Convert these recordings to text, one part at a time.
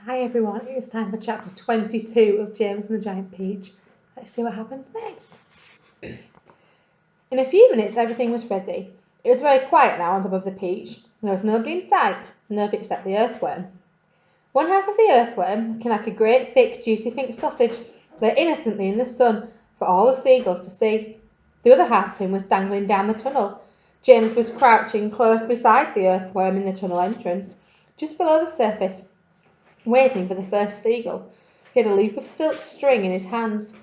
Hi everyone, it's time for chapter 22 of James and the Giant Peach. Let's see what happens next. In a few minutes everything was ready. It was very quiet now on top of the peach. There was nobody in sight, nobody except the earthworm. One half of the earthworm, looking like a great thick juicy pink sausage, lay innocently in the sun for all the seagulls to see. The other half of him was dangling down the tunnel. James was crouching close beside the earthworm in the tunnel entrance, just below the surface, waiting for the first seagull. He had a loop of silk string in his hands.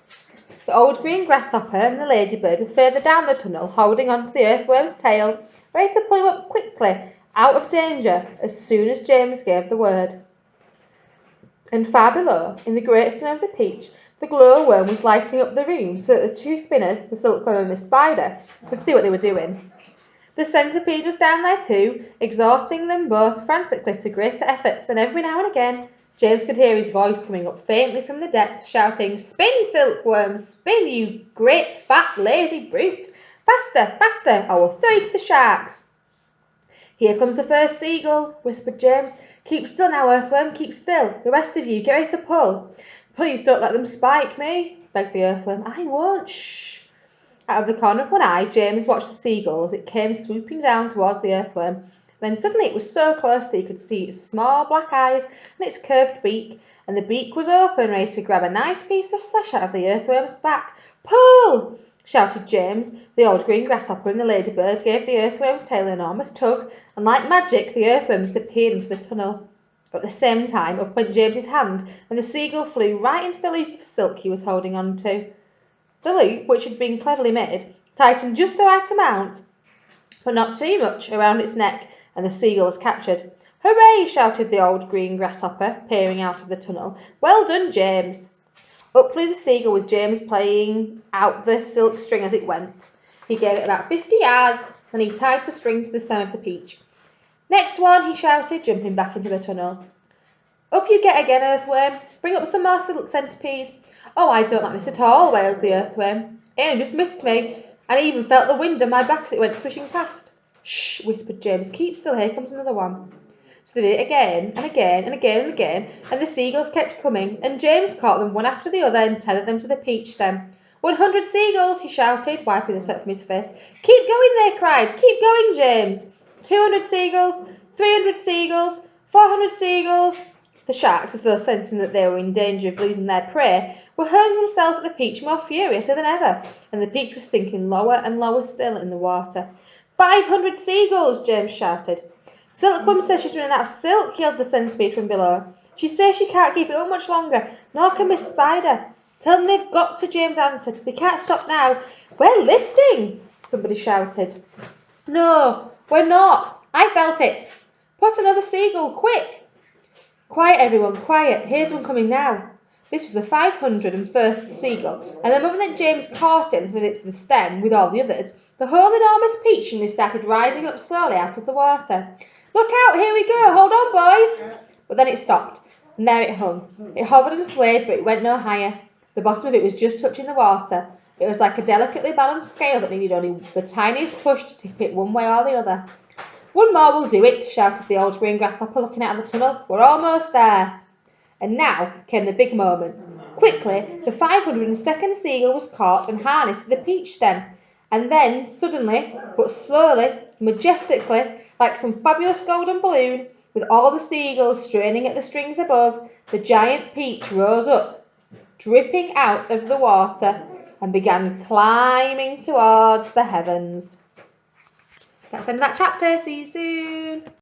The old green grasshopper and the ladybird were further down the tunnel, holding on to the earthworm's tail, ready to pull him up quickly, out of danger, as soon as James gave the word. And far below, in the great stone of the peach, the glowworm was lighting up the room so that the two spinners, the silkworm and the spider, could see what they were doing. The centipede was down there too, exhorting them both frantically to greater efforts, and every now and again James could hear his voice coming up faintly from the depths, shouting, "Spin, silkworm, spin, you great, fat, lazy brute! Faster, faster, I will throw you to the sharks!" "Here comes the first seagull," whispered James. "Keep still now, earthworm, keep still. The rest of you, get ready to pull." "Please don't let them spike me," begged the earthworm. "I won't, shh." Out of the corner of one eye, James watched the seagull as it came swooping down towards the earthworm. Then suddenly it was so close that he could see its small black eyes and its curved beak, and the beak was open, ready to grab a nice piece of flesh out of the earthworm's back. "Pull!" shouted James. The old green grasshopper and the ladybird gave the earthworm's tail an enormous tug, and like magic the earthworm disappeared into the tunnel. At the same time up went James's hand, and the seagull flew right into the loop of silk he was holding on to. The loop, which had been cleverly made, tightened just the right amount, but not too much, around its neck, and the seagull was captured. "Hooray!" shouted the old green grasshopper, peering out of the tunnel. "Well done, James!" Up flew the seagull with James playing out the silk string as it went. He gave it about 50 yards, then he tied the string to the stem of the peach. "Next one!" he shouted, jumping back into the tunnel. "Up you get again, earthworm. Bring up some more silk, centipede." "Oh, I don't like this at all," wailed the earthworm. "It only just missed me, and I even felt the wind on my back as it went swishing past." "Shh," whispered James. "Keep still, here comes another one." So they did it again and again and again and again, and the seagulls kept coming, and James caught them one after the other and tethered them to the peach stem. 100 seagulls, he shouted, wiping the sweat from his face. "Keep going," they cried. "Keep going, James." 200 seagulls, 300 seagulls, 400 seagulls. The sharks, as though sensing that they were in danger of losing their prey, were hurling themselves at the peach more furiously than ever, and the peach was sinking lower and lower still in the water. 500 seagulls, James shouted. "Silkworm says she's running out of silk," yelled the centipede from below. "She says she can't keep it up much longer, nor can Miss Spider. Tell them they've got to," James answered. "They can't stop now." "We're lifting," somebody shouted. "No, we're not. I felt it. Put another seagull, quick." "Quiet, everyone, quiet. Here's one coming now." This was the 501st seagull, and the moment that James caught it and threw it to the stem with all the others, the whole enormous peach suddenly started rising up slowly out of the water. "Look out, here we go, hold on, boys." But then it stopped, and there it hung. It hovered and swayed, but it went no higher. The bottom of it was just touching the water. It was like a delicately balanced scale that needed only the tiniest push to tip it one way or the other. "One more will do it," shouted the old green grasshopper, looking out of the tunnel. "We're almost there." And now came the big moment. Quickly, the 502nd seagull was caught and harnessed to the peach stem. And then, suddenly, but slowly, majestically, like some fabulous golden balloon, with all the seagulls straining at the strings above, the giant peach rose up, dripping out of the water, and began climbing towards the heavens. That's the end of that chapter. See you soon.